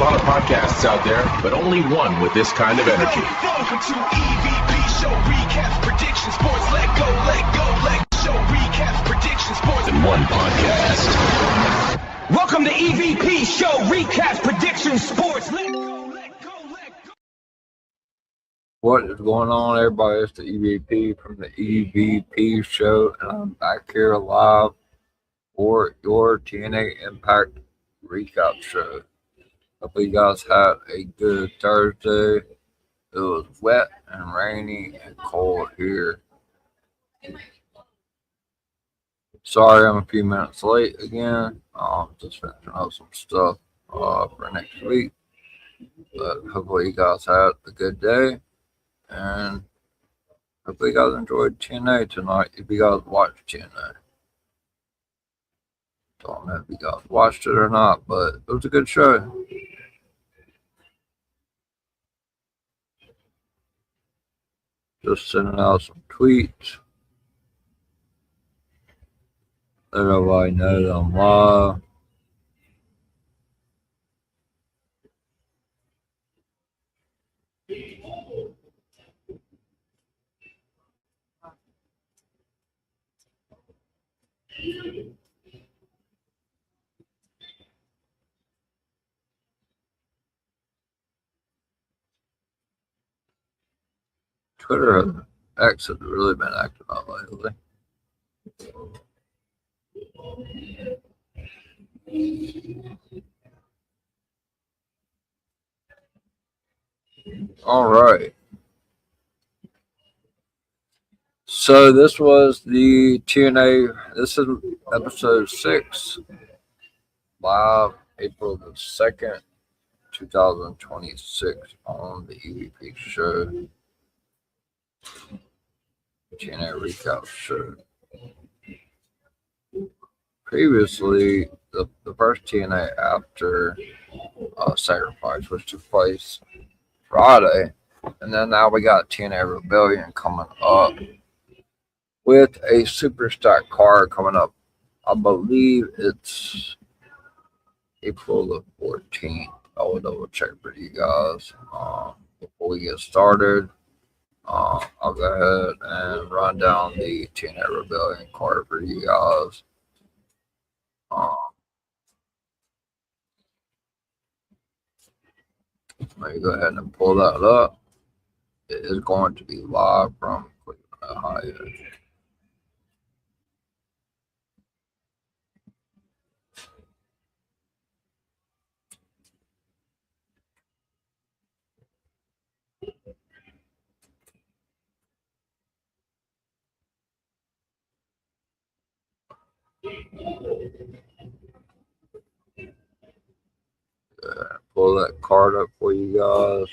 lot of podcasts out there, but only one with this kind of energy. Welcome to EVP Show Recaps, Predictions, Sports. Let go, show recaps, predictions, sports. In one podcast. Welcome to EVP Show Recaps, Predictions, Sports. Let go. What is going on, everybody? It's the EVP from the EVP Show, and I'm back here live for your TNA Impact Recap Show. Hope you guys had a good Thursday. It was wet and rainy and cold here. Sorry I'm a few minutes late again. Just finishing up some stuff for next week. But hopefully you guys had a good day. And hopefully you guys enjoyed TNA tonight if you guys watched TNA. Don't know if you guys watched it or not, but it was a good show. Just sending out some tweets. Let everybody know that I'm live. Twitter X has really been active out lately. All right. So this was the TNA. This is episode 6, live April the 2nd, 2026 on the EVP Show. Tna Recap Show. Previously, the first TNA after Sacrifice, which took place Friday, and then now we got TNA Rebellion coming up with a super stack card coming up. I believe it's April the 14th. I will double check for you guys before we get started. I'll go ahead and run down the TNA Rebellion card for you guys. Let me go ahead and pull that up. It is going to be live from Cleveland, Ohio. Pull that card up for you guys.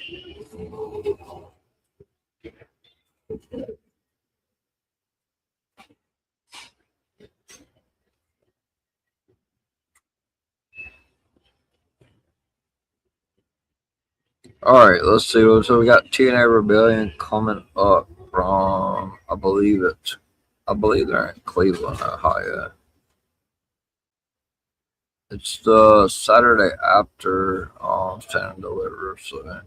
All right, let's see. So we got TNA Rebellion coming up from, I believe they're in Cleveland, Ohio. It's the Saturday after Stand and Deliver, so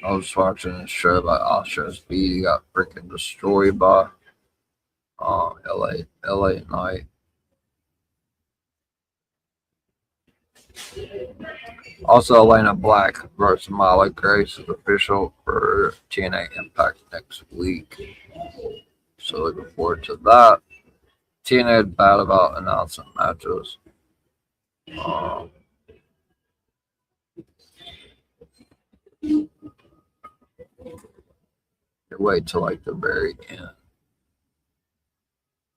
I was watching a show by Asha Speed. He got freaking destroyed by LA Knight. Also, Elena Black versus Molly Grace is official for TNA Impact next week. So looking forward to that. TNA is bad about announcing matches. Wait till like the very end.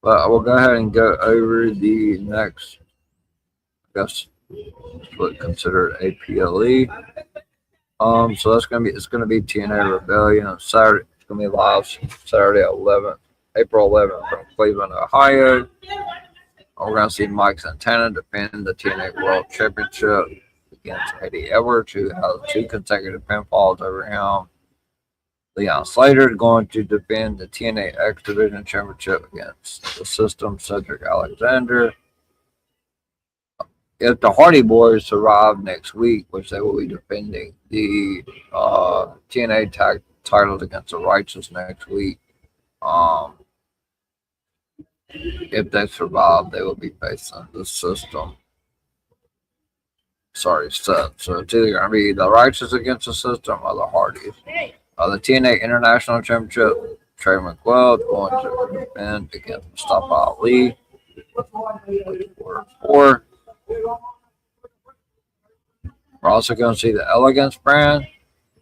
But I will go ahead and go over the next, I guess, what's considered a PLE. So it's gonna be TNA Rebellion on Saturday. It's gonna be live Saturday April 11th from Cleveland, Ohio. We're gonna see Mike Santana defend the TNA World Championship against Eddie Edwards, who has 2 consecutive pinfalls over him. Leon Slater is going to defend the TNA X Division Championship against the System Cedric Alexander. if the Hardy Boys survive next week, which they will be defending the TNA tag titles against the Righteous next week, if they survive, they will be facing the system. Sorry, Seth. So it's either going to be the Righteous against the system or the Hardys. The TNA International Championship, Trey Miguel going to defend against Mustafa Ali. Four. We're also going to see the Elegance brand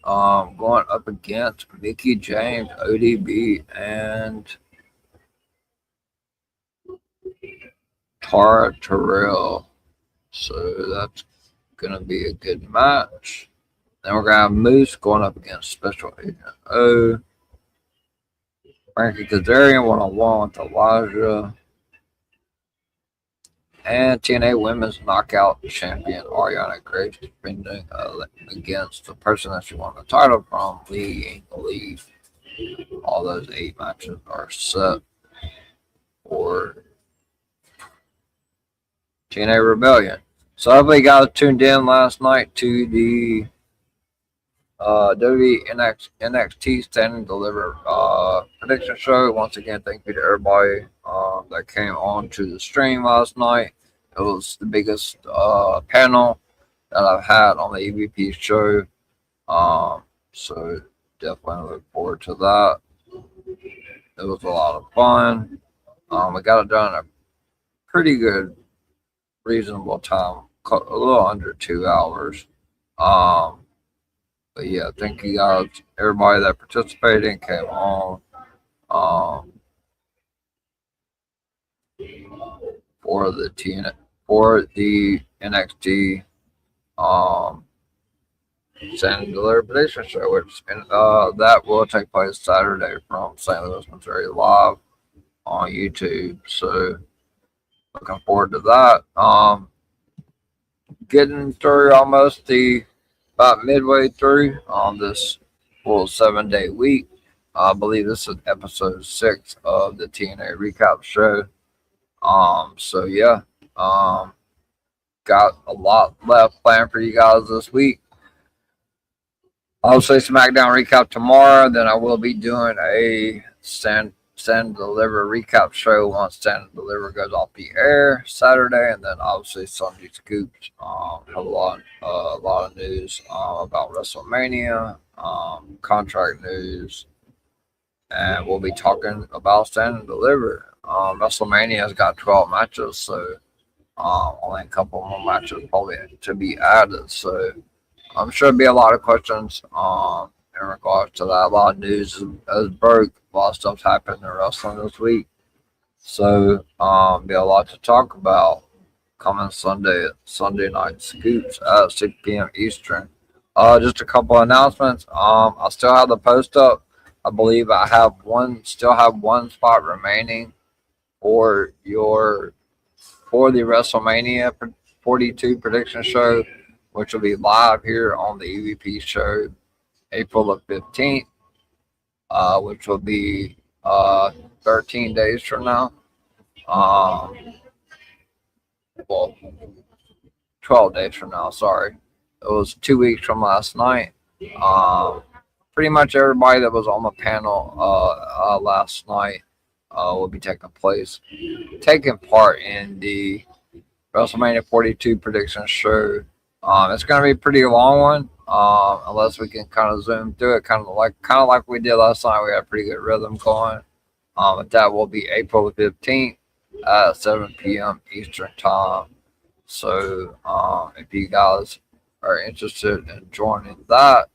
going up against Mickey James, ODB, and Tara Terrell. So that's going to be a good match. Then we're going to have Moose going up against Special Agent O. Frankie Kazarian one-on-one with Elijah. And TNA Women's Knockout Champion Ariana Grace defending against the person that she won the title from, Lee Lee. All those 8 matches are set for TNA Rebellion. So everybody got tuned in last night to the NXT Stand and Deliver prediction show. Once again, thank you to everybody that came on to the stream last night. It was the biggest panel that I've had on the EVP show. So definitely look forward to that. It was a lot of fun. We got it done in a pretty good, reasonable time, a little under 2 hours. But yeah, thank you guys, everybody that participated and came on for the NXT Stand and Deliver prediction show, which that will take place Saturday from St. Louis, Missouri, live on YouTube. So looking forward to that. Getting through almost about midway through on this full 7-day week. I believe this is episode 6 of the TNA Recap Show. So yeah, got a lot left planned for you guys this week. I'll say SmackDown recap tomorrow. Then I will be doing a Stand and Deliver recap show once Stand and Deliver goes off the air Saturday, and then obviously Sunday Scoops. Have a lot of news about WrestleMania, contract news, and we'll be talking about Stand and Deliver. WrestleMania has got 12 matches, so only a couple more matches probably to be added. So I'm sure there'll be a lot of questions in regards to that. A lot of news has broke. A lot of stuff's happened in wrestling this week. So be a lot to talk about coming Sunday night scoops at 6 p.m. Eastern. Just a couple of announcements. I still have the post up. I believe I still have one spot remaining for the WrestleMania 42 prediction show, which will be live here on the EVP show April the 15th, which will be 13 days from now. Well, 12 days from now, sorry. It was 2 weeks from last night. Pretty much everybody that was on the panel last night will be taking part in the WrestleMania 42 prediction show. It's going to be a pretty long one, unless we can kind of zoom through it, kind of like we did last night. We had a pretty good rhythm going. But that will be April the 15th at 7 p.m. Eastern time. So if you guys are interested in joining that,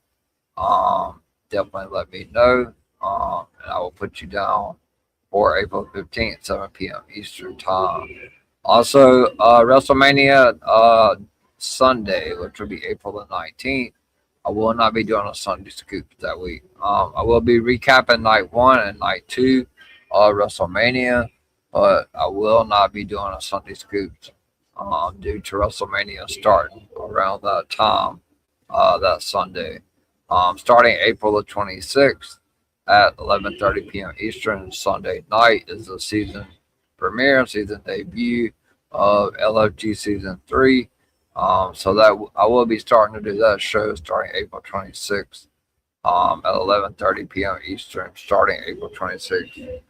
definitely let me know, and I will put you down for April 15th, 7 p.m. Eastern time. Also, WrestleMania Sunday, which will be April the 19th, I will not be doing a Sunday scoop that week. I will be recapping night 1 and night 2 of WrestleMania, but I will not be doing a Sunday scoop due to WrestleMania starting around that time, that Sunday. Starting April the 26th at 11:30 p.m. Eastern, Sunday night is the season premiere, season debut of LFG Season 3. So that I will be starting to do that show starting April 26th at 11:30 p.m. Eastern, starting April 26th.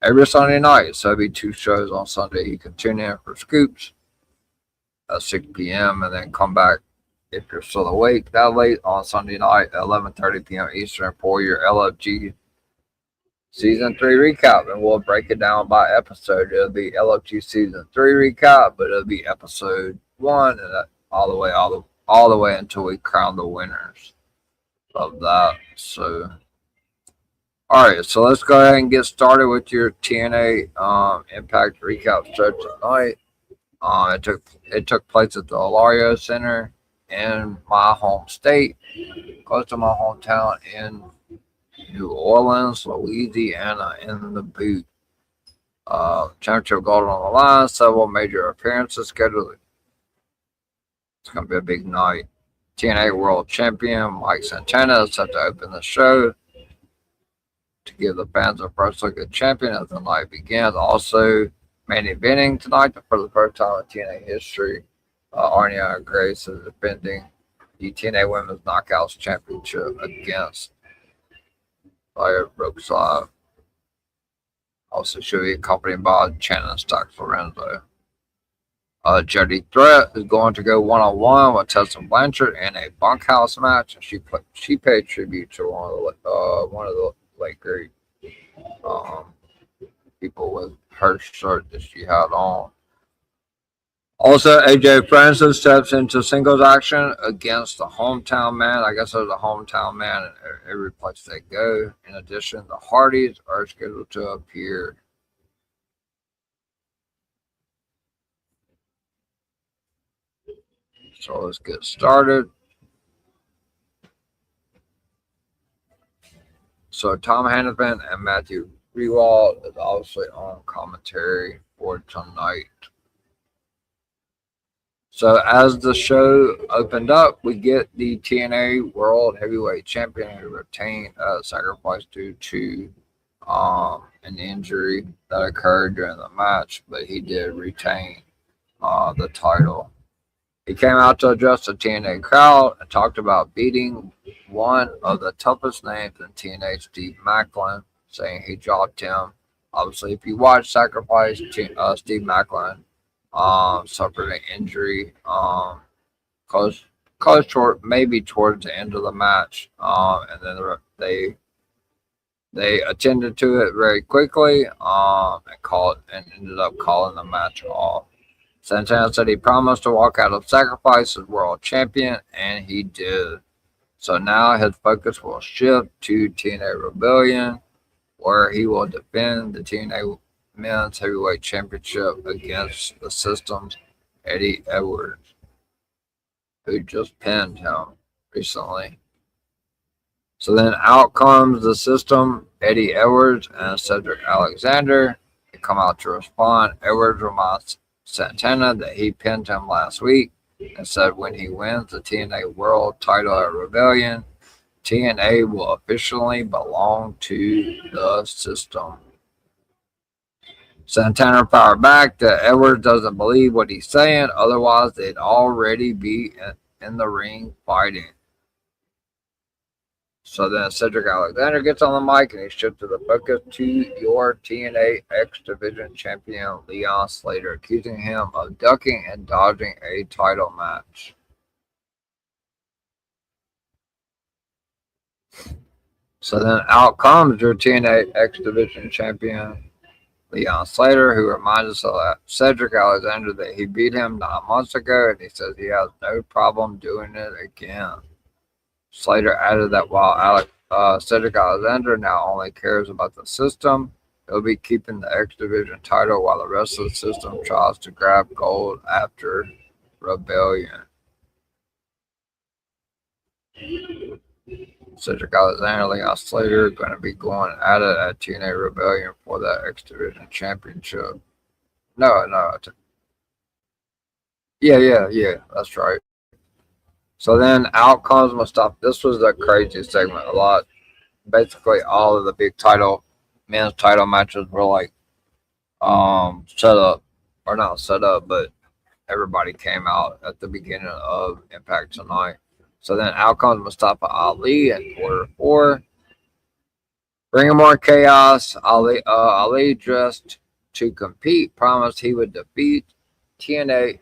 Every Sunday night, so there'll be 2 shows on Sunday. You can tune in for Scoops at 6 p.m. and then come back if you're still awake that late on Sunday night at 11:30 p.m. Eastern for your LFG Season 3 recap, and we'll break it down by episode. It'll be LFG Season 3 recap, but it'll be episode 1 and all the way until we crown the winners of that. So, all right, so let's go ahead and get started with your TNA Impact recap show tonight. It took place at the Alario Center in my home state, close to my hometown in New Orleans, Louisiana, in the boot. Championship gold on the line, several major appearances scheduled. It's going to be a big night. TNA World Champion Mike Santana is set to open the show to give the fans a first look at champion as the night begins. Also, main eventing tonight for the first time in TNA history. Arnia Grace is defending the TNA Women's Knockouts Championship against Fire Brooks Live. Also should be accompanied by Shannon Stocks Lorenzo. Jody Threat is going to go one-on-one with Tessa Blanchard in a bunkhouse match, and she paid tribute to one of the late great people with her shirt that she had on. Also, AJ Francis steps into singles action against the hometown man. I guess there's a hometown man in every place they go. In addition, the Hardys are scheduled to appear. So let's get started. So Tom Hannafin and Matthew Rewald is obviously on commentary for tonight. So as the show opened up, we get the TNA World Heavyweight Champion who retained sacrifice due to an injury that occurred during the match, but he did retain the title. He came out to address the TNA crowd and talked about beating one of the toughest names in TNA, Steve Macklin, saying he dropped him. Obviously, if you watch Sacrifice, Steve Macklin suffered an injury close maybe towards the end of the match, and then they attended to it very quickly and ended up calling the match off. Santana said he promised to walk out of Sacrifice as world champion, and he did. So now his focus will shift to TNA Rebellion, where he will defend the TNA Men's Heavyweight Championship against the System's Eddie Edwards, who just pinned him recently. So then out comes the System, Eddie Edwards and Cedric Alexander. They come out to respond. Edwards reminds Santana that he pinned him last week and said when he wins the TNA World title at Rebellion, TNA will officially belong to the System. Santana fired back that Edwards doesn't believe what he's saying, otherwise they'd already be in the ring fighting. So then Cedric Alexander gets on the mic and he shifted the focus to your TNA X Division champion Leon Slater, accusing him of ducking and dodging a title match. So then out comes your TNA X Division champion Leon Slater, who reminds us Cedric Alexander that he beat him 9 months ago, and he says he has no problem doing it again. Slater added that while Cedric Alexander now only cares about the System, he'll be keeping the X Division title while the rest of the System tries to grab gold after Rebellion. Cedric Alexander, Leon Slater are going to be going at it at TNA Rebellion for that X Division championship. No. Yeah, that's right. So then out comes Mustafa. This was a crazy segment. Basically all of the big men's title matches were like set up, or not set up, but everybody came out at the beginning of Impact tonight. So then out comes Mustafa Ali in quarter 4. Bringing more chaos, Ali dressed to compete, promised he would defeat TNA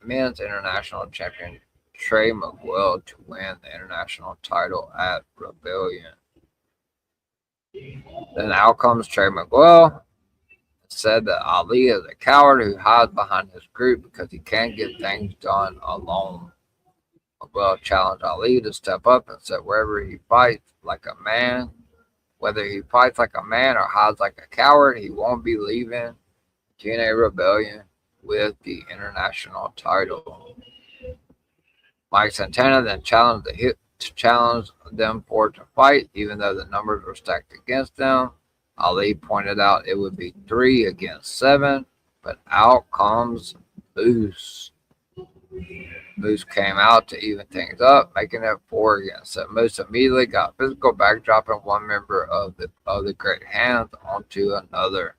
Men's International Champion Trey Miguel to win the international title at Rebellion. Then out comes Trey Miguel. Said that Ali is a coward who hides behind his group because he can't get things done alone. Miguel challenged Ali to step up and said wherever he fights like a man, whether he fights like a man or hides like a coward, he won't be leaving TNA Rebellion with the international title. Mike Santana then challenged them for to fight, even though the numbers were stacked against them. Ali pointed out it would be 3 against 7, but out comes Moose. Moose came out to even things up, making it 4 against 7. Moose immediately got physical, backdropping one member of the Great Hands onto another.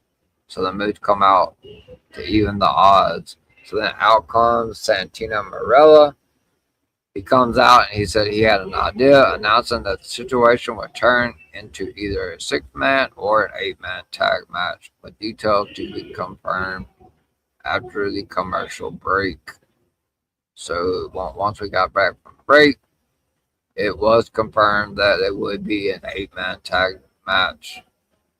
So the Moose come out to even the odds. So then out comes Santino Marella. He comes out and he said he had an idea, announcing that the situation would turn into either a 6-man or an 8-man tag match, with details to be confirmed after the commercial break. So once we got back from break, it was confirmed that it would be an 8-man tag match.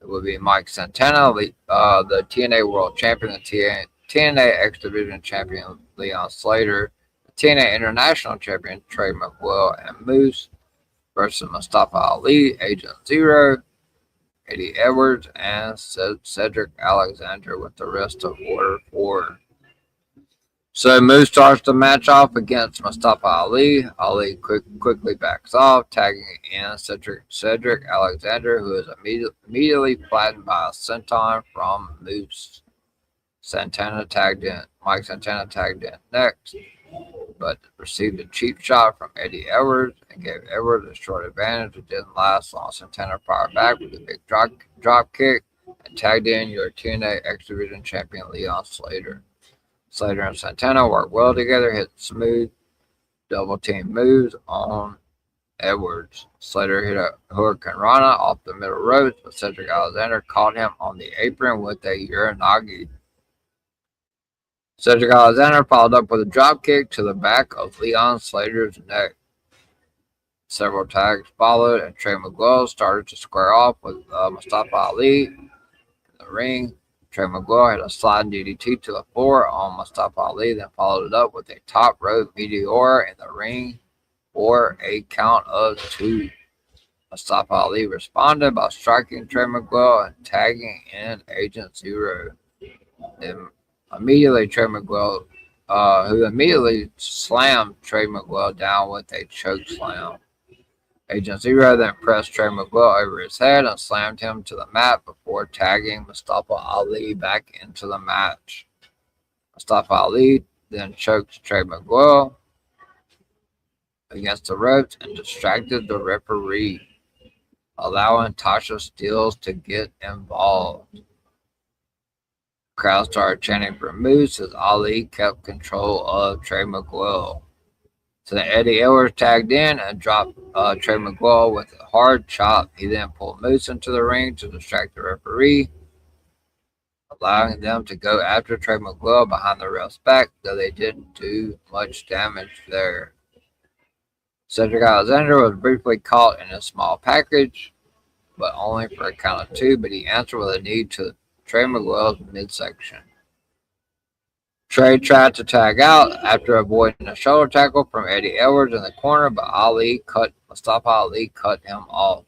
It would be Mike Santana, the TNA World Champion, the TNA X Division Champion Leon Slater, TNA International Champion Trey Miguel, and Moose versus Mustafa Ali, Agent Zero, Eddie Edwards, and Cedric Alexander with the rest of Order 4. So Moose starts the match off against Mustafa Ali. Ali quickly backs off, tagging in Cedric Alexander, who is immediately flattened by a senton from Moose. Mike Santana tagged in next, but received a cheap shot from Eddie Edwards and gave Edwards a short advantage. It didn't last long. Santana fired back with a big drop kick and tagged in your TNA X Division Champion Leon Slater. Slater and Santana worked well together, hitting smooth double team moves on Edwards. Slater hit a Hurricane Rana off the middle ropes, but Cedric Alexander caught him on the apron with a Uranagi. Cedric Alexander followed up with a dropkick to the back of Leon Slater's neck. Several tags followed, and Trey Miguel started to square off with Mustafa Ali in the ring. Trey Miguel had a sliding DDT to the floor on Mustafa Ali, then followed it up with a top rope meteor in the ring for a count of 2. Mustafa Ali responded by striking Trey Miguel and tagging in Agent Zero. Then immediately Trey Miguel, who immediately slammed Trey Miguel down with a choke slam. Agent Zero then pressed Trey Miguel over his head and slammed him to the mat before tagging Mustafa Ali back into the match. Mustafa Ali then choked Trey Miguel against the ropes and distracted the referee, allowing Tasha Steelz to get involved. The crowd started chanting for Moose as Ali kept control of Trey Miguel. So then Eddie Edwards tagged in and dropped Trey Miguel with a hard chop. He then pulled Moose into the ring to distract the referee, allowing them to go after Trey Miguel behind the ref's back, though they didn't do much damage there. Cedric Alexander was briefly caught in a small package, but only for a count of 2, but he answered with a knee to Trey Miguel's midsection. Trey tried to tag out after avoiding a shoulder tackle from Eddie Edwards in the corner, but Mustafa Ali cut him off.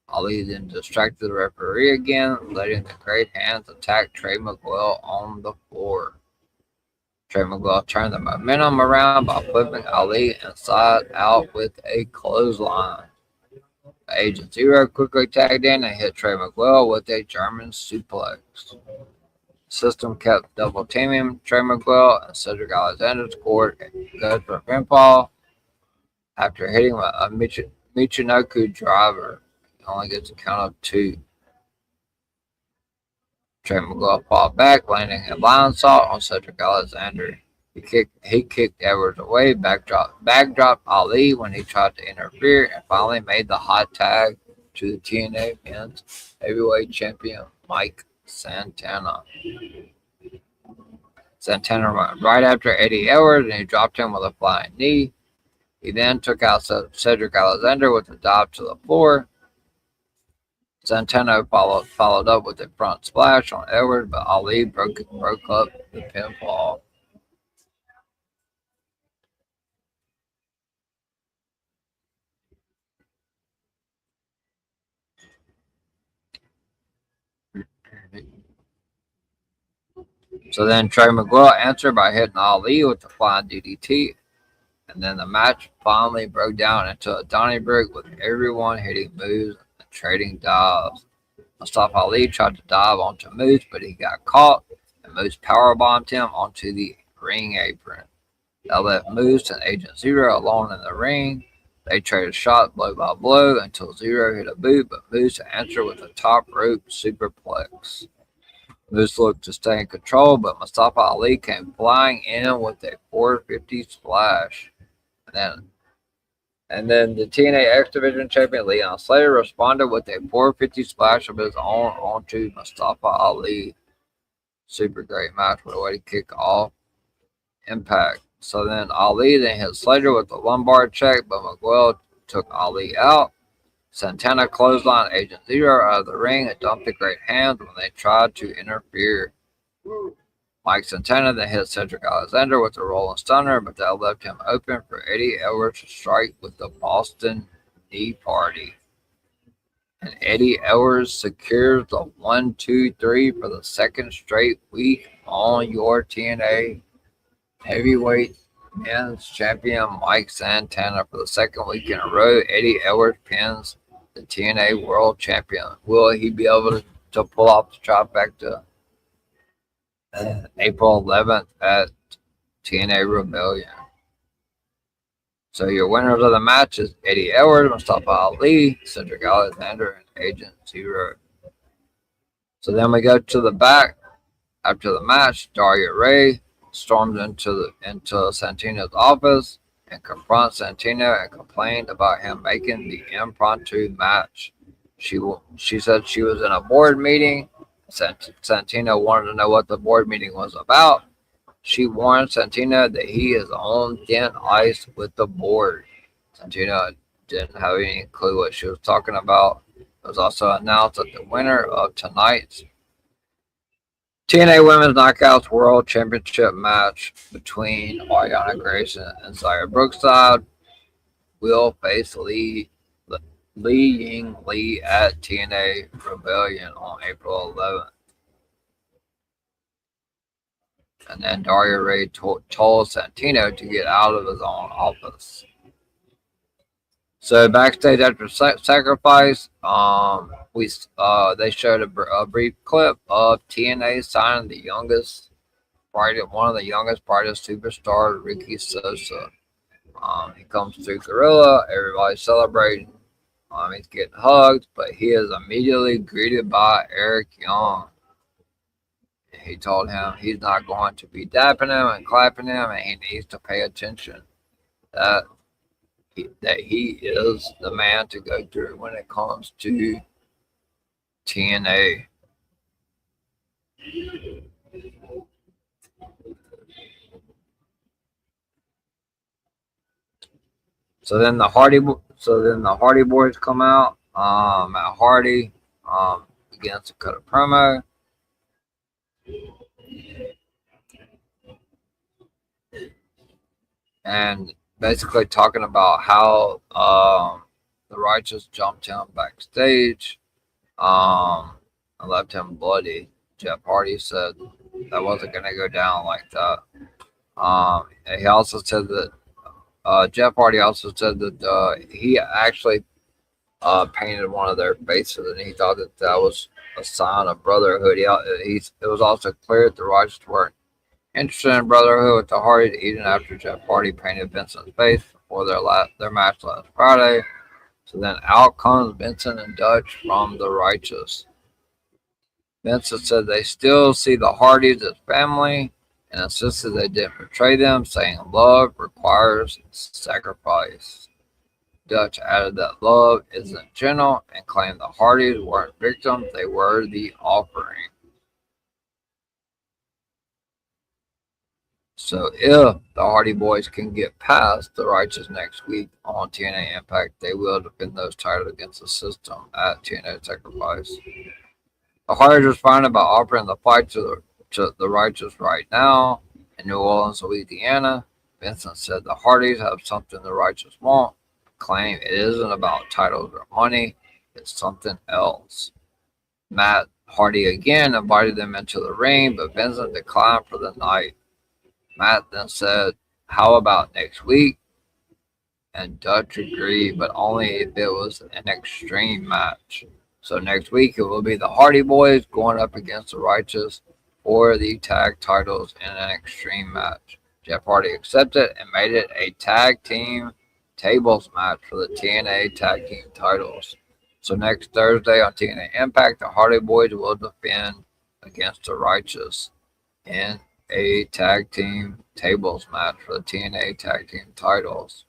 Ali then distracted the referee again, letting the Great Hands attack Trey Miguel on the floor. Trey Miguel turned the momentum around by flipping Ali inside out with a clothesline. Agent Zero quickly tagged in and hit Trey Miguel with a German suplex. The system kept double teaming Trey Miguel, and Cedric Alexander scored a good for pinfall after hitting a Michinoku driver. He only gets a count of 2. Trey McGraw fought back, landing a blind assault on Cedric Alexander. He kicked Edwards away, backdropped Ali when he tried to interfere, and finally made the hot tag to the TNA Men's Heavyweight Champion Mike Santana. Santana ran right after Eddie Edwards, and he dropped him with a flying knee. He then took out Cedric Alexander with a dive to the floor. Santana followed up with a front splash on Edwards, but Ali broke up the pinfall. So then Trey McGraw answered by hitting Ali with the flying DDT, and then the match finally broke down into a Donnybrook with everyone hitting moves and trading dives. Mustafa Ali tried to dive onto Moose, but he got caught, and Moose powerbombed him onto the ring apron. That left Moose and Agent Zero alone in the ring. They traded shots blow by blow until Zero hit a boot, but Moose answered with a top rope superplex. Moose looked to stay in control, but Mustafa Ali came flying in with a 450 splash. And then the TNA X Division champion Leon Slater responded with a 450 splash of his own onto Mustafa Ali. Super great match. What a way to kick off Impact. So then Ali then hit Slater with the lumbar check, but Miguel took Ali out. Santana clotheslined Agent Zero out of the ring and dumped the great hands when they tried to interfere. Mike Santana then hit Cedric Alexander with a rolling stunner, but that left him open for Eddie Edwards to strike with the Boston Knee Party. And Eddie Edwards secures the 1-2-3 for the second straight week on your TNA Heavyweight Men's Champion Mike Santana for the second week in a row. Eddie Edwards pins the TNA World Champion. Will he be able to pull off the trifecta? April 11th at TNA Rebellion. So your winners of the match is Eddie Edwards, Mustafa Ali, Cedric Alexander, and Agent Zero. So then we go to the back. After the match, Daria Ray stormed into Santino's office and confronted Santino and complained about him making the impromptu match. She said she was in a board meeting. Santino wanted to know what the board meeting was about. She warned Santino that he is on thin ice with the board. Santino didn't have any clue what she was talking about. It was also announced that the winner of tonight's TNA Women's Knockouts World Championship match between Ariana Grayson and Zaya Brookside will face Li Ying Lee at TNA Rebellion on April 11th. And then Daria Ray told Santino to get out of his own office. So backstage after Sacrifice, they showed a brief clip of TNA signing one of the youngest, brightest superstars, Ricky Sosa. He comes through Gorilla, everybody's celebrating. He's getting hugged, but he is immediately greeted by Eric Young. He told him he's not going to be dapping him and clapping him, and he needs to pay attention. That he is the man to go through when it comes to TNA. So then the Hardy Boys come out. Matt Hardy begins to cut a promo. And basically talking about how the Righteous jumped him backstage and left him bloody. Jeff Hardy said that wasn't going to go down like that. He also said that Jeff Hardy also said that he actually painted one of their faces, and he thought that was a sign of brotherhood. It was also clear that the Righteous weren't interested in brotherhood with the Hardys, even after Jeff Hardy painted Vincent's face before their match last Friday. So then out comes Vincent and Dutch from the Righteous. Vincent said they still see the Hardys as family and insisted they didn't betray them, saying love requires sacrifice. Dutch added that love isn't gentle and claimed the Hardys weren't victims, they were the offering. So if the Hardy Boys can get past the Righteous next week on TNA Impact, they will defend those titles against the system at TNA Sacrifice. The Hardys responded by offering the fight to the Righteous right now in New Orleans, Louisiana. Vincent said the Hardys have something the Righteous want, claim it isn't about titles or money, it's something else. Matt Hardy again invited them into the ring, but Vincent declined for the night. Matt then said, how about next week? And Dutch agreed, but only if it was an extreme match. So next week it will be the Hardy Boys going up against the Righteous for the tag titles in an extreme match. Jeff Hardy accepted and made it a tag team tables match for the TNA tag team titles. So next Thursday on TNA Impact, the Hardy Boys will defend against the Righteous in a tag team tables match for the TNA tag team titles.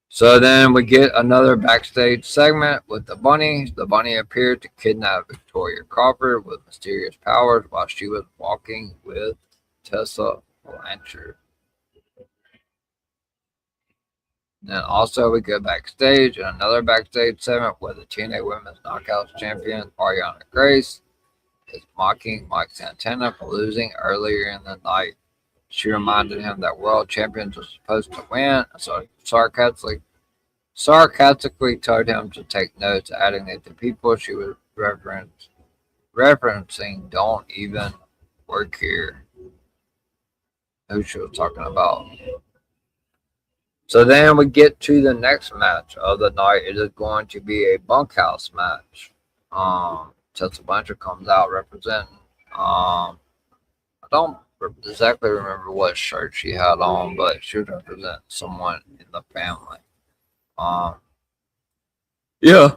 So then we get another backstage segment with the Bunny. The Bunny appeared to kidnap Victoria Crawford with mysterious powers while she was walking with Tessa Blanchard. Then also we go backstage in another backstage segment where the TNA Women's Knockouts champion Ariana Grace is mocking Mike Santana for losing earlier in the night. She reminded him that world champions are supposed to win, so sarcastically told him to take notes, adding that the people she was referencing don't even work here. Who she was talking about. So then we get to the next match of the night. It is going to be a bunkhouse match. Tessa Blanchard comes out representing. I don't exactly remember what shirt she had on, but she was representing someone in the family. Yeah.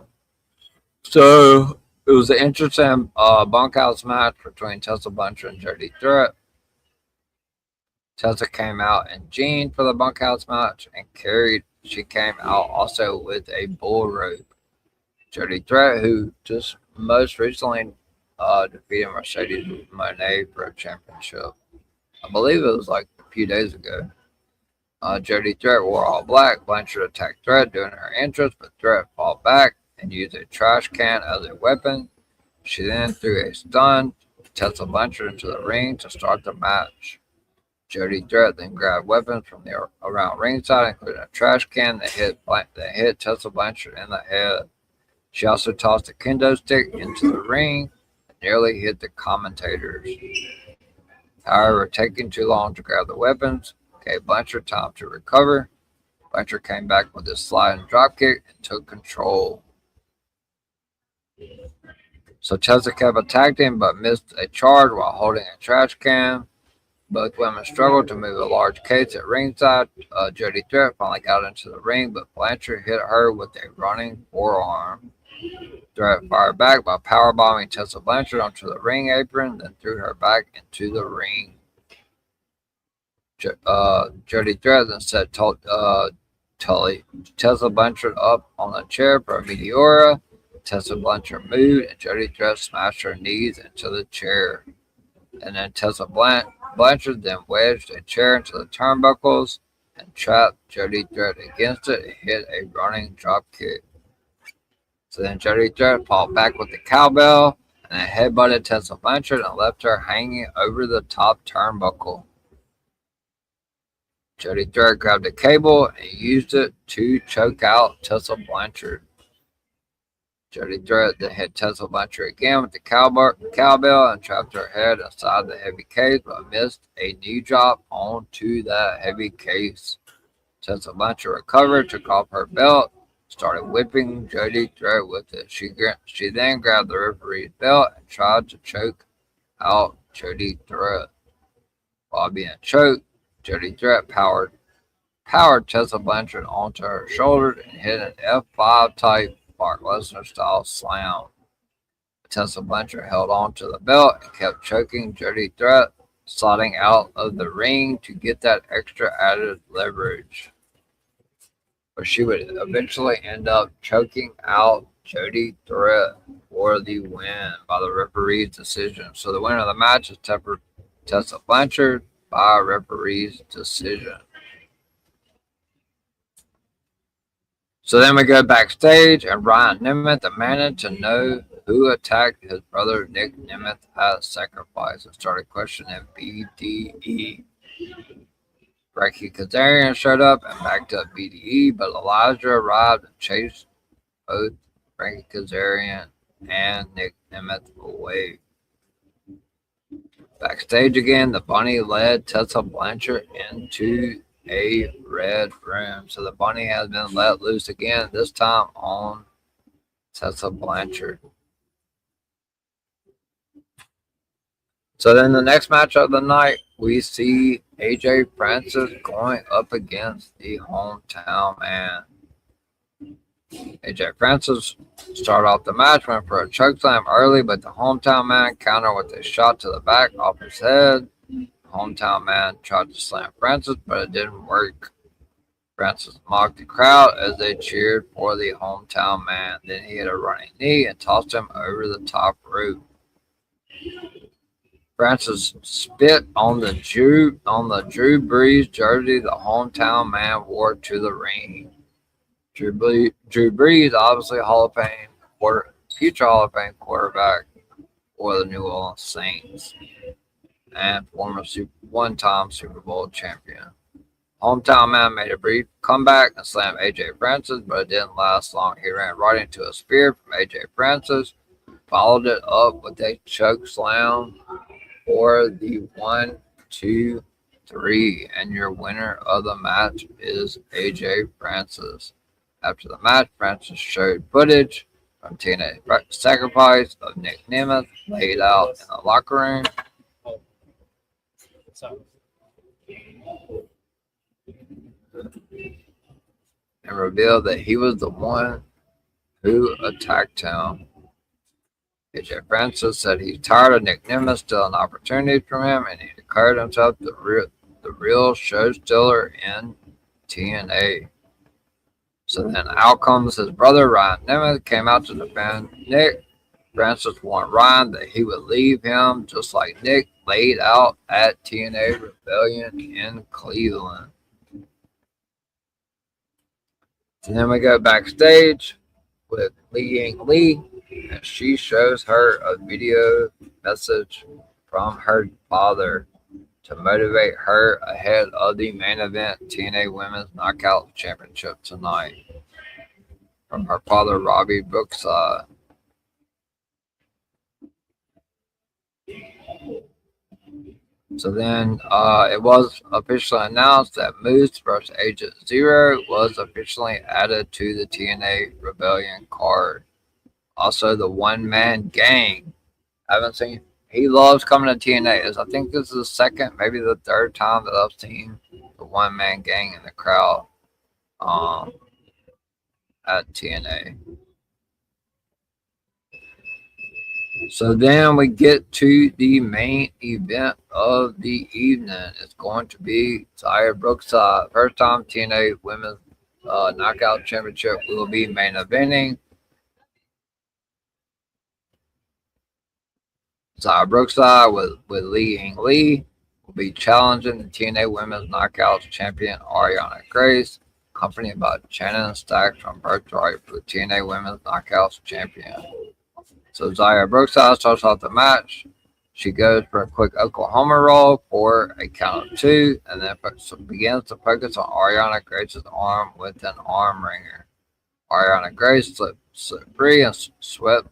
So it was an interesting bunkhouse match between Tessa Blanchard and Jody Threat. Tessa came out in jeans for the bunkhouse match and she came out also with a bull rope. Jody Threat, who just most recently defeated Mercedes Moné for a championship. I believe it was like a few days ago. Jody Threat wore all black. Blanchard attacked Threat during her entrance, but Threat fought back and used a trash can as a weapon. She then threw a stun Tessa Blanchard into the ring to start the match. Jody Threat then grabbed weapons from around ringside, including a trash can that hit Tessa Blanchard in the head. She also tossed a kendo stick into the ring and nearly hit the commentators. However, taking too long to grab the weapons gave Blanchard time to recover. Blanchard came back with a sliding dropkick and took control. So Tessa kept attacking but missed a charge while holding a trash can. Both women struggled to move a large case at ringside. Jody Threat finally got into the ring, but Blanchard hit her with a running forearm. Threat fired back by powerbombing Tessa Blanchard onto the ring apron, then threw her back into the ring. Jody Threat then set Tessa Blanchard up on a chair for a Meteora. Tessa Blanchard moved, and Jody Threat smashed her knees into the chair. And then Tessa Blanchard then wedged a chair into the turnbuckles and trapped Jody Threat against it and hit a running drop kick. So then Jody Threat fought back with the cowbell and then headbutted Tessa Blanchard and left her hanging over the top turnbuckle. Jody Threat grabbed a cable and used it to choke out Tessa Blanchard. Jody Threat then hit Tessa Blanchard again with the cowbell and trapped her head inside the heavy case, but missed a knee drop onto that heavy case. Tessa Blanchard recovered, took off her belt, started whipping Jody Threat with it. She then grabbed the referee's belt and tried to choke out Jody Threat. While being choked, Jody Threat powered Tessa Blanchard onto her shoulders and hit an F5 type Brock Lesnar style slam. Tessa Blanchard held on to the belt and kept choking Jody Threat, sliding out of the ring to get that extra added leverage. But she would eventually end up choking out Jody Threat for the win by the referee's decision. So the winner of the match is Tessa Blanchard by referee's decision. So then we go backstage, and Ryan Nemeth demanded to know who attacked his brother Nick Nemeth at Sacrifice and started questioning BDE. Frankie Kazarian showed up and backed up BDE, but Elijah arrived and chased both Frankie Kazarian and Nick Nemeth away. Backstage again, the Bunny led Tessa Blanchard into a red room. So the Bunny has been let loose again, this time on Tessa Blanchard. So then the next match of the night, we see AJ Francis going up against the hometown man. AJ Francis started off the match, went for a chokeslam early, but the hometown man countered with a shot to the back off his head. Hometown man tried to slam Francis, but it didn't work. Francis mocked the crowd as they cheered for the hometown man. Then he hit a running knee and tossed him over the top rope. Francis spit on the Drew Brees jersey the hometown man wore to the ring. Drew Brees, obviously future Hall of Fame quarterback for the New Orleans Saints and former one-time Super Bowl champion. Hometown man made a brief comeback and slammed AJ Francis, but it didn't last long. He ran right into a spear from AJ Francis, followed it up with a choke slam for the 1, 2, 3, and your winner of the match is AJ Francis. After the match, Francis showed footage from Tna Sacrifice of Nick Nemeth laid out in the locker room. And revealed that he was the one who attacked him. AJ Francis said he's tired of Nick Nemeth stealing opportunities from him, and he declared himself the real show stealer in TNA. So then out comes his brother Ryan Nemeth, came out to defend Nick. Francis warned Ryan that he would leave him just like Nick laid out at TNA Rebellion in Cleveland. And then we go backstage with Lee, and she shows her a video message from her father to motivate her ahead of the main event TNA Women's Knockout Championship tonight. From her father, Robbie Brookside. So then it was officially announced that Moose vs. Agent Zero was officially added to the TNA Rebellion card. Also, the one-man gang. I haven't seen. He loves coming to TNA. I think this is the second, maybe the third time that I've seen the one-man gang in the crowd at TNA. So then we get to the main event of the evening. It's going to be Xia Brookside. First time TNA Women's Knockout Championship will be main eventing. Xia Brookside with Lee will be challenging the TNA Women's Knockouts champion Ariana Grace, accompanied by Shannon Stacks from Birthright for the TNA Women's Knockouts champion. So Xia Brookside starts off the match. She goes for a quick Oklahoma roll for a count of 2, and then begins to focus on Ariana Grace's arm with an arm wringer. Ariana Grace slipped free and swept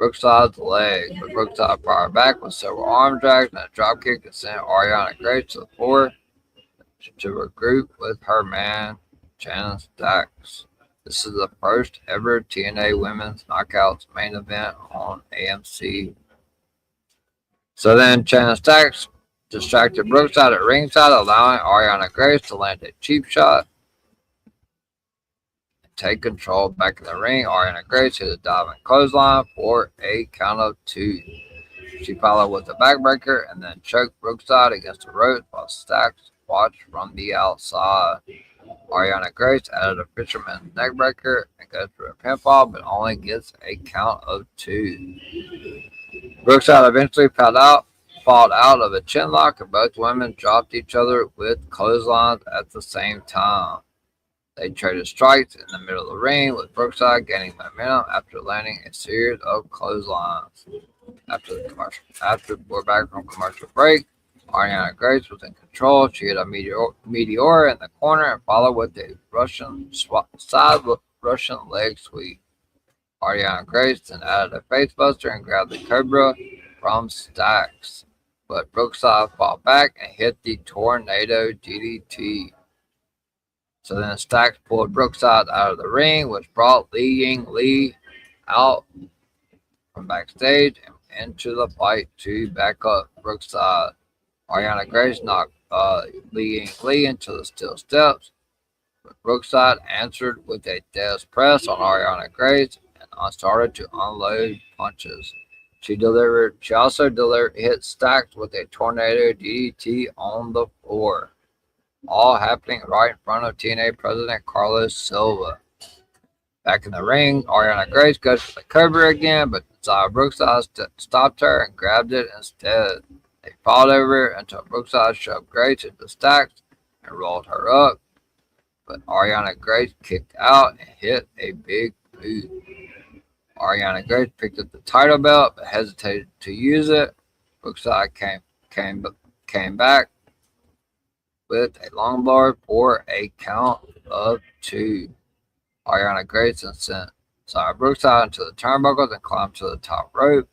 Brookside's legs, but Brookside fired back with several arm drags and a dropkick that sent Ariana Grace to the floor to regroup with her man, Shannon Stacks. This is the first ever TNA Women's Knockouts main event on AMC. So then Shannon Stacks distracted Brookside at ringside, allowing Ariana Grace to land a cheap shot. take control back in the ring. Ariana Grace hit a diving clothesline for a count of 2. She followed with a backbreaker and then choked Brookside against the ropes while Stacks watched from the outside. Ariana Grace added a fisherman's neckbreaker and goes for a pinfall, but only gets a count of 2. Brookside eventually fought out of a chinlock, and both women dropped each other with clotheslines at the same time. They traded strikes in the middle of the ring, with Brookside gaining momentum after landing a series of clotheslines. After we're back from commercial break, Ariana Grace was in control. She hit a meteor in the corner and followed with a Russian leg sweep. Ariana Grace then added a facebuster and grabbed the Cobra from Stacks, but Brookside fought back and hit the Tornado DDT. So then Stacks pulled Brookside out of the ring, which brought Lee out from backstage and into the fight to back up Brookside. Ariana Grace knocked Lee into the steel steps, but Brookside answered with a death press on Ariana Grace and started to unload punches. She also hit Stacks with a tornado DDT on the floor, all happening right in front of TNA President Carlos Silva. Back in the ring, Ariana Grace goes for the Cobra again, but Zaya Brookside stopped her and grabbed it instead. They fought over it until Brookside shoved Grace into Stacks and rolled her up, but Ariana Grace kicked out and hit a big boot. Ariana Grace picked up the title belt but hesitated to use it. Brookside came back with a long blow for a count of 2. Ariana Grace then sent Zaya Brookside into the turnbuckles and climbed to the top rope.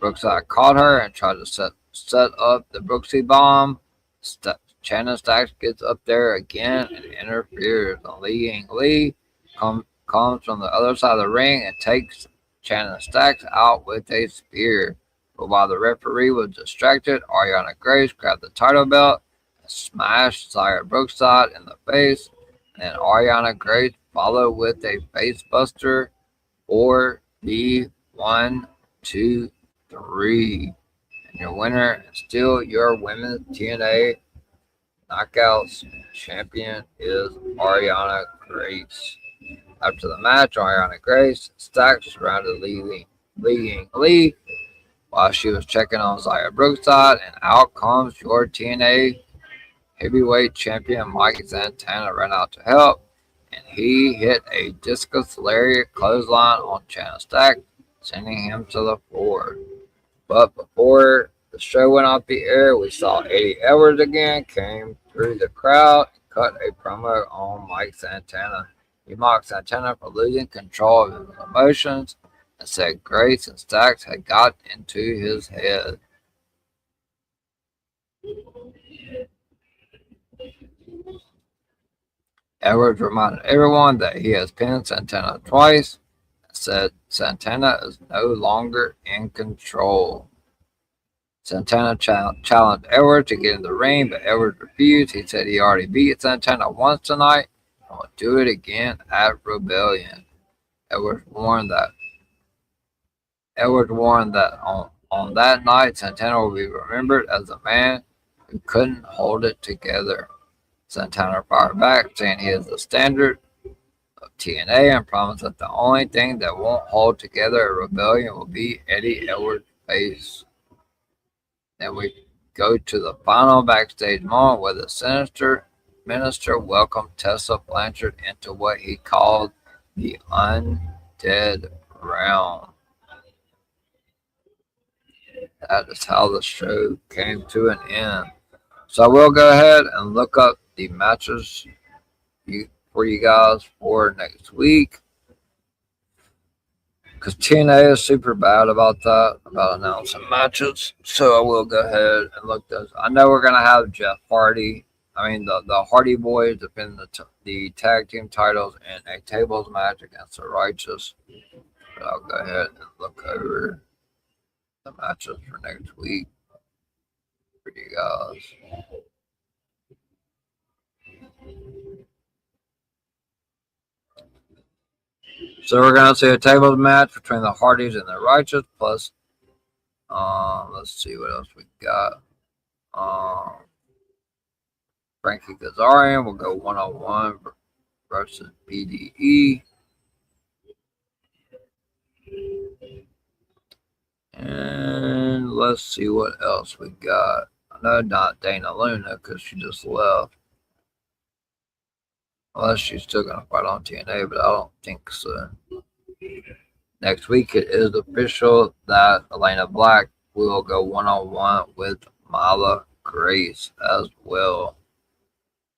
Brookside caught her and tried to set up the Brooksy bomb. Shannon Stacks gets up there again and interferes. Lee comes from the other side of the ring and takes Shannon Stacks out with a spear. But while the referee was distracted, Ariana Grace grabbed the title belt and smashed Zaya Brookside in the face. And Ariana Grace followed with a facebuster for the 1, 2, 3. And your winner and still your women's TNA Knockouts champion is Ariana Grace. After the match, Ariana Grace Stacks surrounded Lee while she was checking on Zaya Brookside, and out comes your TNA heavyweight champion Mike Santana ran out to help, and he hit a discus lariat clothesline on Shannon Stacks, sending him to the floor. But before the show went off the air, we saw Eddie Edwards again came through the crowd and cut a promo on Mike Santana. He mocked Santana for losing control of his emotions and said Grace and Stacks had got into his head. Edwards reminded everyone that he has pinned Santana twice and said Santana is no longer in control. Santana challenged Edwards to get in the ring, but Edwards refused. He said he already beat Santana once tonight and will do it again at Rebellion. Edwards warned that on that night, Santana will be remembered as a man who couldn't hold it together. Santana fired back, saying he is the standard of TNA and promised that the only thing that won't hold together a Rebellion will be Eddie Edwards' face. Then we go to the final backstage moment where the Sinister Minister welcomed Tessa Blanchard into what he called the undead realm. That is how the show came to an end. So we'll go ahead and look up the matches for you guys for next week. Because TNA is super bad about announcing matches. So I will go ahead and look those. I know we're going to have Jeff Hardy. The Hardy Boys defend the tag team titles in a tables match against the Righteous. But I'll go ahead and look over the matches for next week for you guys. So we're gonna see a tables match between the Hardys and the Righteous. Plus, let's see what else we got. Frankie Kazarian will go 1-on-1 versus BDE. And let's see what else we got. I know not Dana Luna because she just left. Unless she's still going to fight on TNA, but I don't think so. Next week it is official that Elena Black will go 1-on-1 with Mila Grace as well.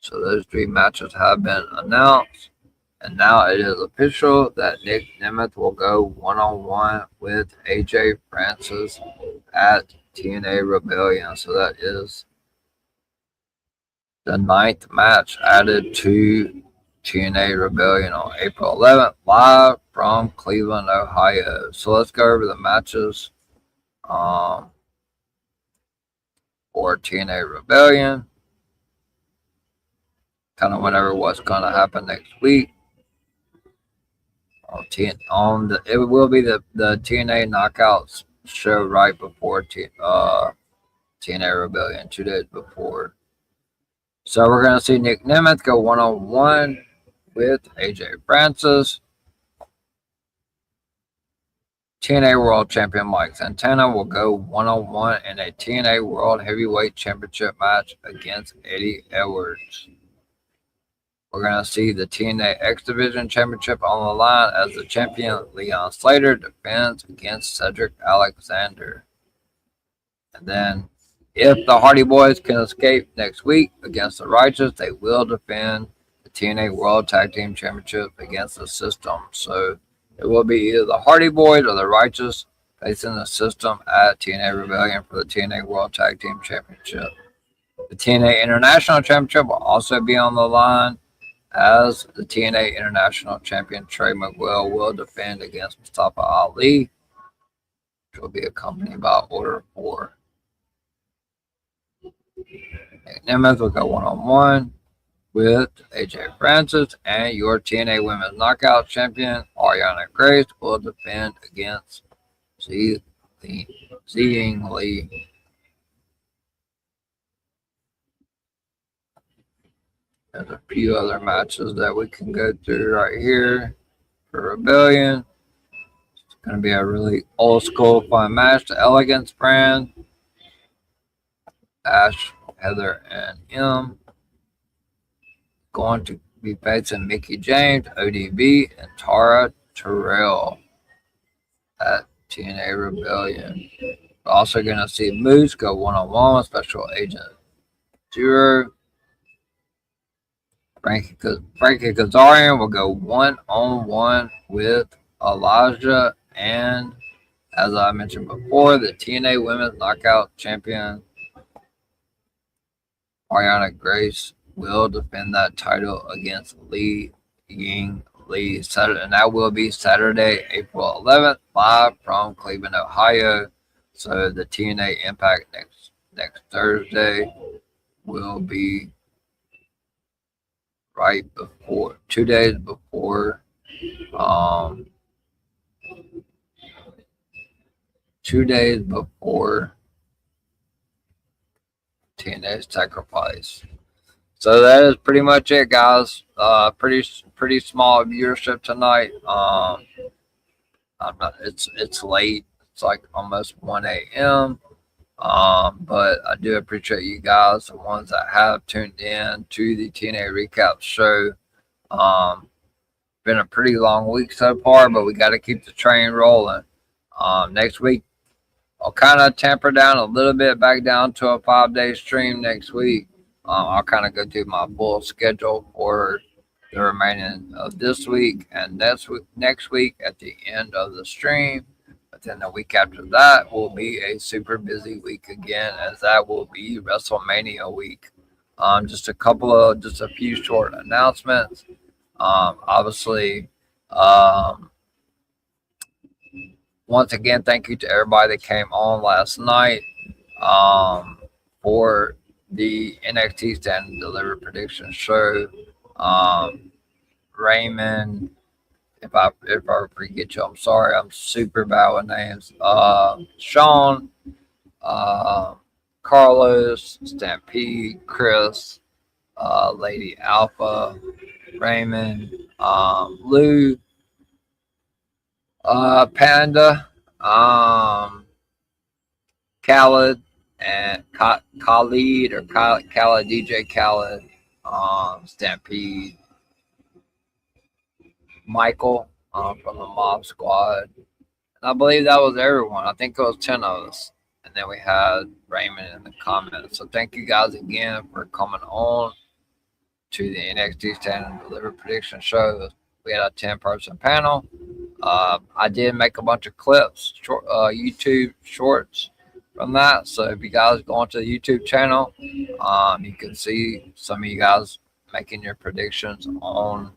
So those 3 matches have been announced. And now it is official that Nick Nemeth will go 1-on-1 with AJ Francis at TNA Rebellion. So that is the 9th match added to TNA Rebellion on April 11th, live from Cleveland, Ohio. So let's go over the matches for TNA Rebellion. Kind of whenever what's going to happen next week. It will be the TNA Knockouts show right before TNA Rebellion, 2 days before. So we're going to see Nick Nemeth go 1-on-1 with AJ Francis. TNA World Champion Mike Santana will go 1-on-1 in a TNA World Heavyweight Championship match against Eddie Edwards. We're going to see the TNA X Division Championship on the line as the champion Leon Slater defends against Cedric Alexander. And then, if the Hardy Boys can escape next week against the Righteous, they will defend the TNA World Tag Team Championship against the System. So it will be either the Hardy Boys or the Righteous facing the System at TNA Rebellion for the TNA World Tag Team Championship. The TNA International Championship will also be on the line, as the TNA International Champion Trey Miguel will defend against Mustafa Ali, which will be accompanied by Order 4. Nick Nemeth will go 1-on-1 with AJ Francis, and your TNA Women's Knockout Champion Ariana Grace will defend against Ziying Lee. There's a few other matches that we can go through right here for Rebellion. It's going to be a really old school fun match. The Elegance brand, Ash, Heather, and M, going to be facing Mickie James, ODB, and Tara Terrell at TNA Rebellion. We're also going to see Moose go 1-on-1 with Special Agent Zero. Frankie Kazarian will go 1-on-1 with Elijah, and as I mentioned before, the TNA Women's Knockout Champion Ariana Grace will defend that title against Li Ying Lee, and that will be Saturday, April 11th, live from Cleveland, Ohio. So the TNA Impact next Thursday will be right before, 2 days before, 2 days before TNA Sacrifice. So that is pretty much it, guys. Pretty small viewership tonight. It's late. It's like almost 1 a.m. But I do appreciate you guys, the ones that have tuned in to the Tna Recap Show. Been a pretty long week so far, but we got to keep the train rolling. Next week, I'll kind of tamper down a little bit, back down to a 5-day stream next week. I'll kind of go through my full schedule for the remaining of this week and next week at the end of the stream. But then the week after that will be a super busy week again, as that will be WrestleMania week. Just a few short announcements. Obviously, once again, thank you to everybody that came on last night for the NXT Stand and Deliver prediction show. Raymond, If I forget you, I'm sorry. I'm super bad with names. Sean, Carlos, Stampede, Chris, Lady Alpha, Raymond, Lou, Panda, Khaled, and Khalid or Khaled, DJ Khaled, Stampede, Michael from the Mob Squad. And I believe that was everyone. I think it was 10 of us. And then we had Raymond in the comments. So thank you guys again for coming on to the NXT Stand and Deliver Prediction Show. We had a 10-person panel. I did make a bunch of clips, YouTube shorts from that. So if you guys go onto the YouTube channel, you can see some of you guys making your predictions on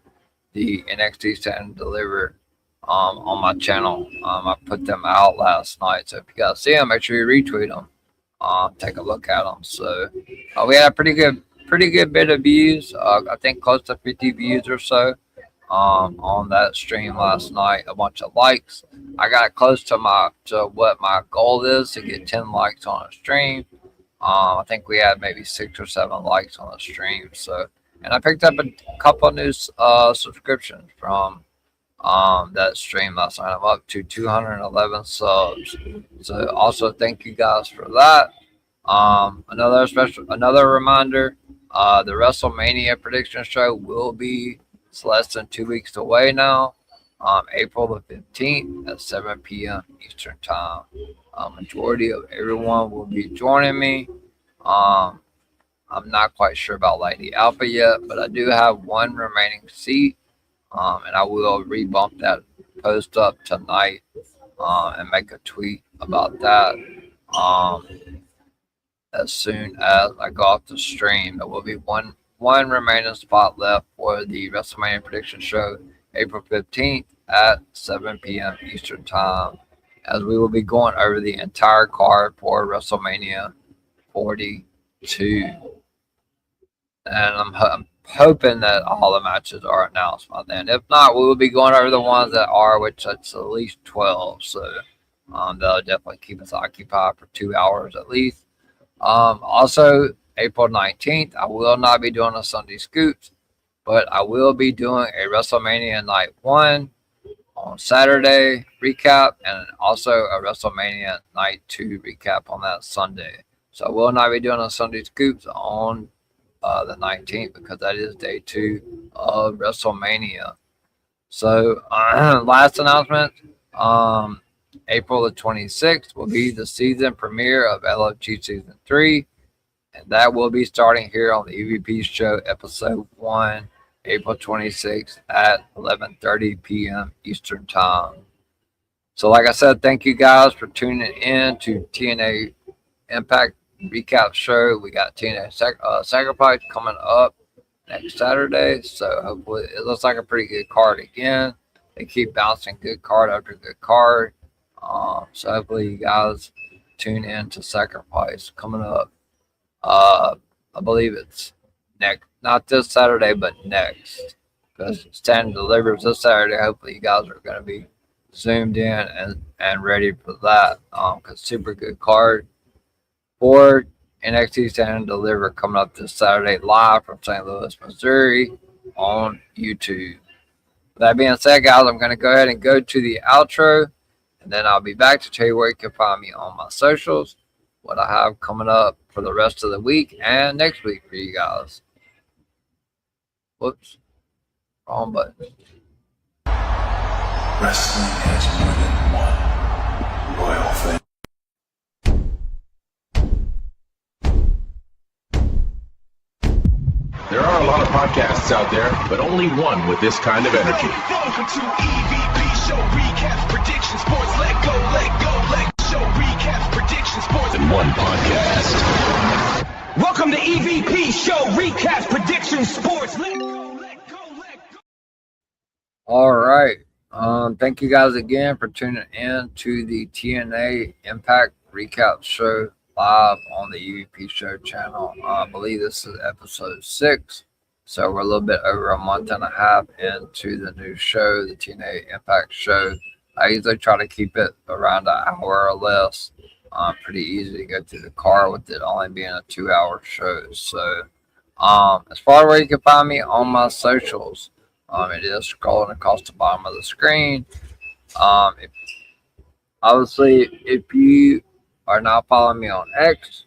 the NXT Stand and Deliver on my channel. I put them out last night. So if you guys see them, make sure you retweet them. Take a look at them. So we had a pretty good bit of views. I think close to 50 views or so on that stream last night. A bunch of likes. I got close to what my goal is to get 10 likes on a stream. I think we had maybe 6 or 7 likes on the stream. So, and I picked up a couple new subscriptions from that stream last night. I'm up to 211 subs. So also thank you guys for that. Another reminder, the WrestleMania prediction show will be, it's less than 2 weeks away now. April the 15th at 7 p.m. Eastern Time. Majority of everyone will be joining me. I'm not quite sure about Lady Alpha yet, but I do have one remaining seat. And I will rebump that post up tonight and make a tweet about that as soon as I go off the stream. There will be one remaining spot left for the WrestleMania prediction show, April 15th at 7 p.m. Eastern Time, as we will be going over the entire card for WrestleMania 42. And I'm hoping that all the matches are announced by then. If not, we will be going over the ones that are, which it's at least 12. So that'll definitely keep us occupied for 2 hours at least. Also, April 19th, I will not be doing a Sunday Scoops, but I will be doing a WrestleMania Night 1 on Saturday recap, and also a WrestleMania Night 2 recap on that Sunday. So I will not be doing a Sunday Scoops on the 19th because that is day 2 of WrestleMania. So last announcement, April the 26th will be the season premiere of LFG Season 3, and that will be starting here on the EVP Show Episode 1, April 26th at 11:30 p.m. Eastern Time. So like I said, thank you guys for tuning in to TNA Impact Recap Show. We got TNA Sacrifice coming up next Saturday, so hopefully it looks like a pretty good card again. They keep bouncing good card after good card. So hopefully you guys tune in to Sacrifice coming up. I believe it's next, not this Saturday, but next, because Stand Delivers this Saturday. Hopefully you guys are going to be zoomed in and ready for that, because super good card for NXT Stand and Deliver coming up this Saturday live from St. Louis, Missouri on YouTube. With that being said, guys, I'm going to go ahead and go to the outro, and then I'll be back to tell you where you can find me on my socials, what I have coming up for the rest of the week and next week for you guys. Whoops. Wrong button. Wrestling has more than one royal family. There are a lot of podcasts out there, but only one with this kind of energy. Welcome to EVP Show Recap Prediction Sports. Let go, show recap prediction sports In one podcast. Welcome to EVP Show Recap Prediction Sports. Let go. All right. Thank you guys again for tuning in to the TNA Impact Recap Show live on the EVP Show channel. I believe this is episode 6. So we're a little bit over a month and a half into the new show, the Tna Impact Show. I usually try to keep it around an hour or less. Pretty easy to go through the car with it only being a 2-hour show. So as far as where you can find me on my socials, it is scrolling across the bottom of the screen. If, obviously, if you are not following me on X,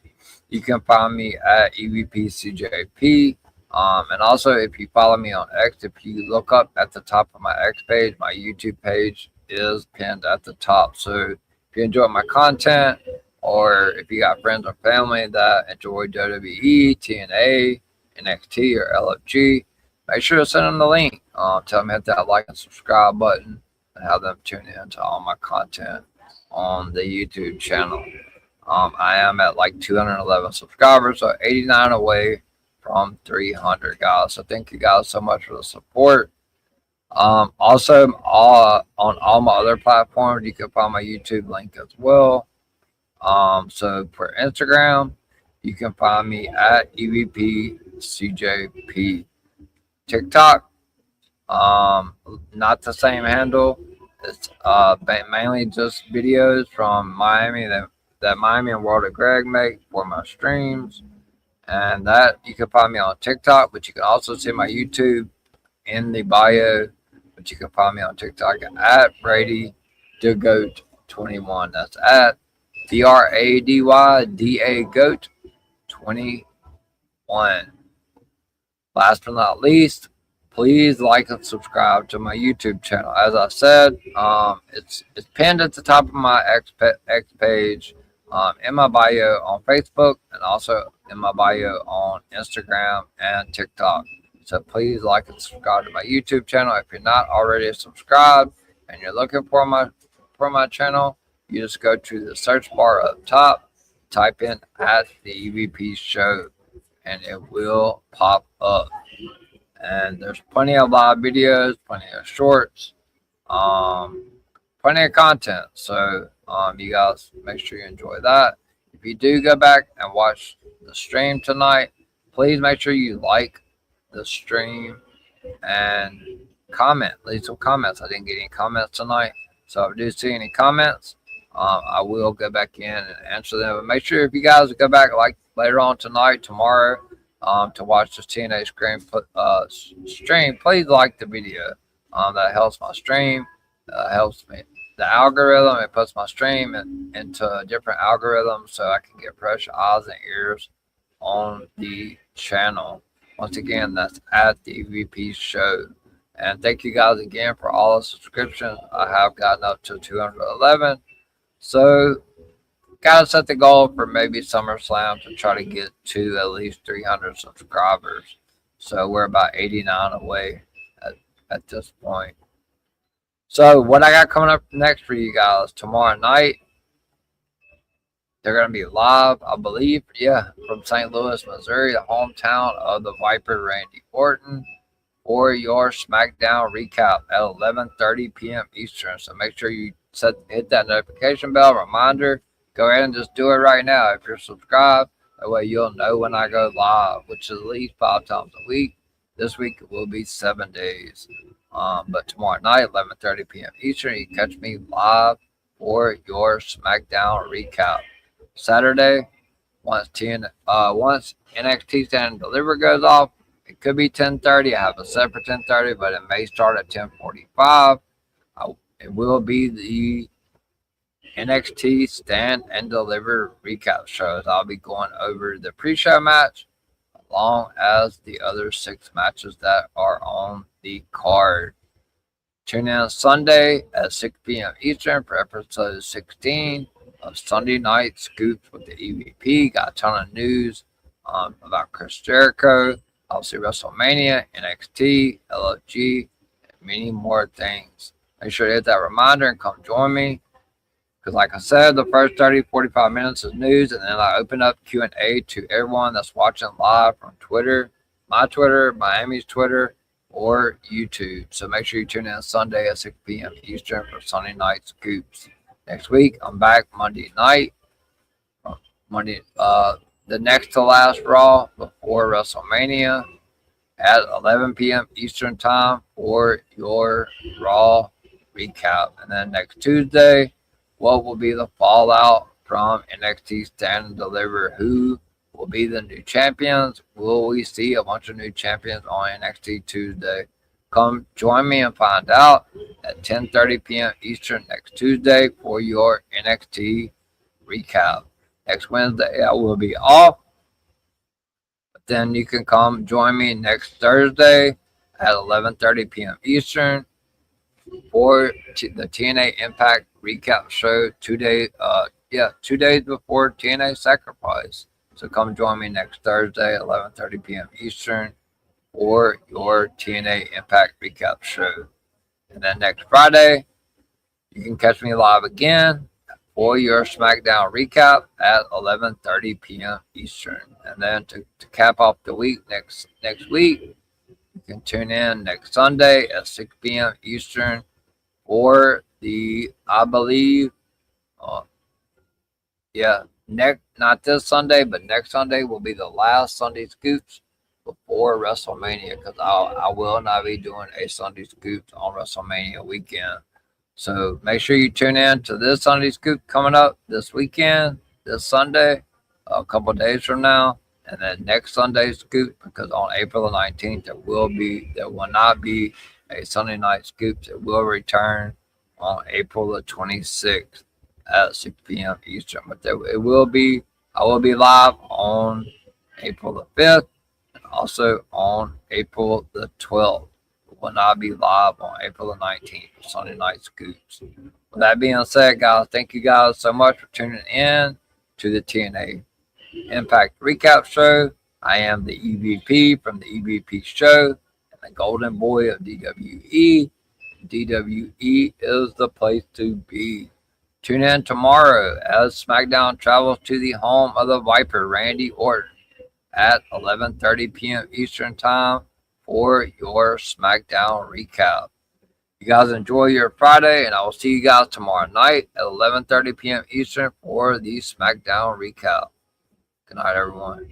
you can find me at EVPCJP. And also, if you follow me on X, if you look up at the top of my X page, my YouTube page is pinned at the top. So if you enjoy my content, or if you got friends or family that enjoy WWE, TNA, NXT, or LFG, make sure to send them the link. Tell them to hit that like and subscribe button and have them tune in to all my content on the YouTube channel. I am at like 211 subscribers, so 89 away from 300, guys. So thank you guys so much for the support. Also, on all my other platforms, you can find my YouTube link as well. So for Instagram, you can find me at EVPCJP. TikTok, not the same handle. It's mainly just videos from Miami that Miami and World of Greg make for my streams. And that you can find me on TikTok, but you can also see my YouTube in the bio. But you can find me on TikTok at Brady the Goat 21. That's at BRADYDA Goat 21. Last but not least, please like and subscribe to my YouTube channel. As I said, it's pinned at the top of my X page, in my bio on Facebook, and also in my bio on Instagram and TikTok. So please like and subscribe to my YouTube channel. If you're not already subscribed and you're looking for my channel, you just go to the search bar up top, type in at the EVP Show, and it will pop up. And there's plenty of live videos, plenty of shorts, plenty of content. So you guys make sure you enjoy that. If you do go back and watch the stream tonight, please make sure you like the stream and comment. Leave some comments. I didn't get any comments tonight, so if I do see any comments, I will go back in and answer them. But make sure if you guys go back like later on tonight, tomorrow, to watch this TNA stream, please like the video. That helps my stream. Helps me. The algorithm, it puts my stream into a different algorithm so I can get fresh eyes and ears on the channel. Once again, that's at the EVP Show. And thank you guys again for all the subscriptions. I have gotten up to 211. So, gotta set the goal for maybe SummerSlam to try to get to at least 300 subscribers. So we're about 89 away at this point. So what I got coming up next for you guys tomorrow night, they're going to be live, I believe, from St. Louis, Missouri, the hometown of the Viper, Randy Orton, for your SmackDown recap at 11:30 p.m. Eastern. So make sure you hit that notification bell reminder. Go ahead and just do it right now if you're subscribed. That way you'll know when I go live, which is at least 5 times a week. This week it will be 7 days. But tomorrow night, 11:30 p.m. Eastern, you can catch me live for your SmackDown recap. Saturday, once NXT Stand and Deliver goes off, it could be 10:30. I have a set for 10:30, but it may start at 10:45. It will be the NXT Stand and Deliver recap shows. I'll be going over the pre-show match along as the other 6 matches that are on the card. Tune in Sunday at 6 p.m. Eastern for episode 16 of Sunday Night Scoops with the EVP. Got a ton of news about Chris Jericho, obviously WrestleMania, NXT, LFG, and many more things. Make sure to hit that reminder and come join me. Because like I said, the first 30-45 minutes is news, and then I open up Q&A to everyone that's watching live from Twitter, my Twitter, Miami's Twitter, or YouTube. So make sure you tune in Sunday at 6 p.m. Eastern for Sunday Night Scoops. Next week, I'm back Monday night. The next to last Raw before WrestleMania. at 11 p.m. Eastern Time for your Raw recap. And then next Tuesday, what will be the fallout from NXT Stand and Deliver? Who will be the new champions? Will we see a bunch of new champions on NXT Tuesday? Come join me and find out at 10:30 p.m. Eastern next Tuesday for your NXT recap. Next Wednesday, I will be off. But then you can come join me next Thursday at 11:30 p.m. Eastern for the TNA Impact Recap Show 2 days, 2 days before TNA Sacrifice. So come join me next Thursday at 11:30 p.m. Eastern for your TNA Impact Recap Show. And then next Friday, you can catch me live again for your SmackDown recap at 11:30 p.m. Eastern. And then to cap off the week next week, you can tune in next Sunday at 6 p.m. Eastern for the, I believe, not this Sunday, but next Sunday will be the last Sunday Scoops before WrestleMania, because I will not be doing a Sunday Scoops on WrestleMania weekend. So make sure you tune in to this Sunday Scoop coming up this weekend, this Sunday, a couple days from now, and then next Sunday Scoop, because on April the 19th there will not be a Sunday night Scoops. It will return on April the 26th at 6 p.m. Eastern. But I will be live on April the 5th and also on April the 12th. Will not be live on April the 19th for Sunday Night Scoops. With that being said, guys, thank you guys so much for tuning in to the TNA Impact Recap Show. I am the EVP from the EVP Show and the Golden Boy of DWE. DWE is the place to be. Tune in tomorrow as SmackDown travels to the home of the Viper, Randy Orton, at 11:30 p.m. Eastern Time for your SmackDown recap. You guys enjoy your Friday, and I will see you guys tomorrow night at 11:30 p.m. Eastern for the SmackDown recap. Good night, everyone.